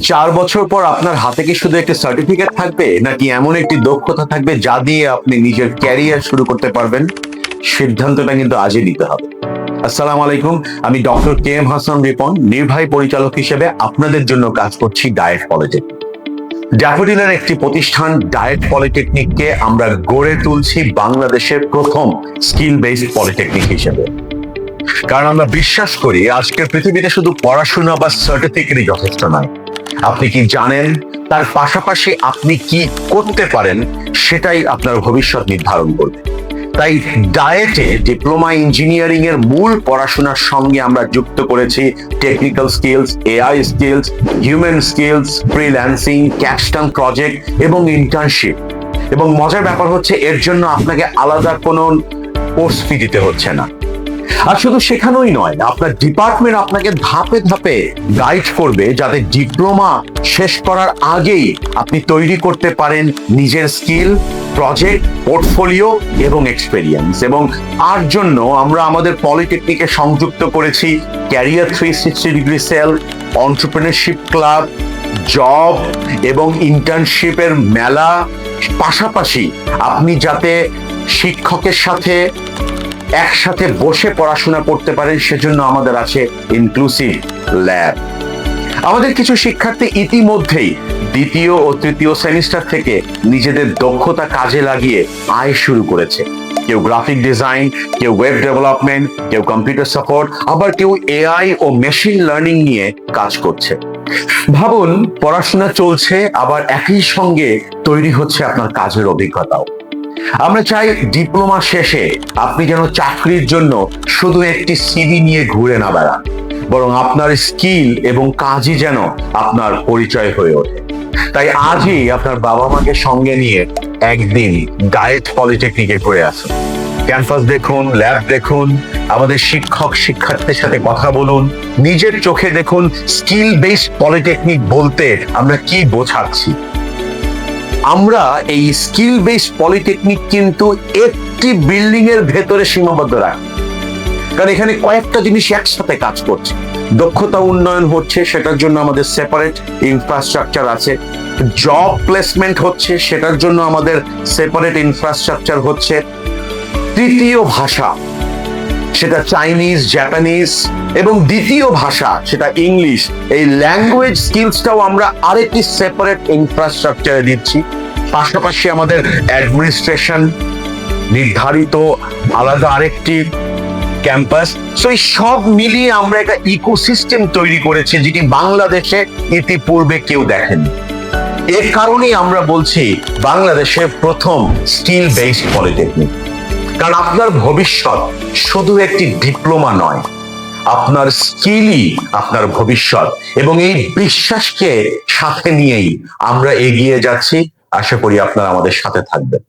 4 বছর পর আপনার হাতে কি শুধু একটি সার্টিফিকেট থাকবে, নাকি এমন একটি দক্ষতা থাকবে যা দিয়ে আপনি নিজের ক্যারিয়ার শুরু করতে পারবেন? সিদ্ধান্তটা কিন্তু আজই নিতে হবে। আসসালামু আলাইকুম, আমি doctor K M Hasan Ripon, নির্বাহী পরিচালক হিসেবে আপনাদের জন্য কাজ করছি ডায়েট পলিটেকনিক। ড্যাফোডিলের একটি প্রতিষ্ঠান ডায়েট পলিটেকনিককে আমরা গড়ে তুলছি বাংলাদেশের প্রথম স্কিল বেসড পলিটেকনিক হিসেবে। কারণ আমরা বিশ্বাস করি আজকের পৃথিবীতে শুধু পড়াশোনা বা সার্টিফিকেটই যথেষ্ট নয়। আপনি কি জানেন, তার পাশাপাশি আপনি কি করতে পারেন, সেটাই আপনার ভবিষ্যৎ নির্ধারণ করবে। তাই ডায়েটে ডিপ্লোমা ইঞ্জিনিয়ারিং এর মূল পড়াশোনার সঙ্গে আমরা যুক্ত করেছি technical skills, AI skills, human skills, freelancing, capstone project এবং ইন্টার্নশিপ। এবং মজার ব্যাপার হচ্ছে এর জন্য আপনাকে আলাদা কোনো কোর্স ফি দিতে হচ্ছে না। আর শুধু শেখানোই নয়, আপনার ডিপার্টমেন্ট আপনাকে ধাপে ধাপে গাইড করবে যাতে ডিপ্লোমা শেষ করার আগেই আপনি তৈরি করতে পারেন নিজের স্কিল, প্রজেক্ট, পোর্টফোলিও এবং এক্সপেরিয়েন্স। এবং তার জন্য আমরা আমাদের পলিটেকনিকে সংযুক্ত করেছি career 360 degree cell, entrepreneurship club, job এবং ইন্টার্নশিপের মেলা। পাশাপাশি আপনি যাতে শিক্ষকের সাথে একসাথে বসে পড়াশোনা করতে পারেন সেজন্য আমাদের আছে ইনক্লুসিভ ল্যাব। আমাদের কিছু শিক্ষার্থী ইতিমধ্যেই দ্বিতীয় ও তৃতীয় সেমিস্টার থেকে নিজেদের দক্ষতা কাজে লাগিয়ে আয় শুরু করেছে। কেউ গ্রাফিক ডিজাইন, কেউ ওয়েব ডেভেলপমেন্ট, কেউ কম্পিউটার সাপোর্ট, আবার কেউ এআই ও মেশিন লার্নিং নিয়ে কাজ করছে। ভাবুন, পড়াশোনা চলছে, আবার একই সঙ্গে তৈরি হচ্ছে আপনার কাজের অভিজ্ঞতাও। আমরা চাই ডিপ্লোমা শেষে আপনি যেন চাকরির জন্য শুধু একটি সিভি নিয়ে ঘুরে না বেড়ান, বরং আপনার স্কিল এবং কাজই যেন আপনার পরিচয় হয়ে ওঠে। তাই আজই আপনার বাবা মাকে সঙ্গে নিয়ে একদিন ডায়েট পলিটেকনিকে ঘুরে আসুন। ক্যাম্পাস দেখুন, ল্যাব দেখুন, আমাদের শিক্ষক শিক্ষার্থীদের সাথে কথা বলুন, নিজের চোখে দেখুন স্কিল বেসড পলিটেকনিক বলতে আমরা কি বোঝাচ্ছি। আমরা এই স্কিল বেসড পলিটেকনিক কিন্তু একটি বিল্ডিং এর ভেতরে সীমাবদ্ধ রাখি, কারণ এখানে কয়েকটা জিনিস একসাথে কাজ করছে। দক্ষতা উন্নয়ন হচ্ছে, সেটার জন্য আমাদের সেপারেট ইনফ্রাস্ট্রাকচার আছে। জব প্লেসমেন্ট হচ্ছে, সেটার জন্য আমাদের সেপারেট ইনফ্রাস্ট্রাকচার হচ্ছে। তৃতীয় ভাষা, সেটা চাইনিজ, জাপানিজ, এবং দ্বিতীয় ভাষা সেটা ইংলিশ, এই ল্যাঙ্গুয়েজ স্কিলসটাও আমরা আরেকটি সেপারেট ইনফ্রাস্ট্রাকচারে দিচ্ছি। পাশাপাশি আমাদের অ্যাডমিনিস্ট্রেশন নির্ধারিত আলাদা আরেকটি ক্যাম্পাস। সো এই সব মিলিয়ে আমরা একটা ইকোসিস্টেম তৈরি করেছি যেটি বাংলাদেশে ইতিপূর্বে কেউ দেখেনি। এর কারণেই আমরা বলছি বাংলাদেশের প্রথম স্কিল বেসড পলিটেকনিক। কারণ আপনার ভবিষ্যৎ শুধু একটি ডিপ্লোমা নয়, আপনার স্কিলই আপনার ভবিষ্যৎ। এবং এই বিশ্বাসকে সাথে নিয়েই আমরা এগিয়ে যাচ্ছি। আশা করি আপনারা আমাদের সাথে থাকবেন।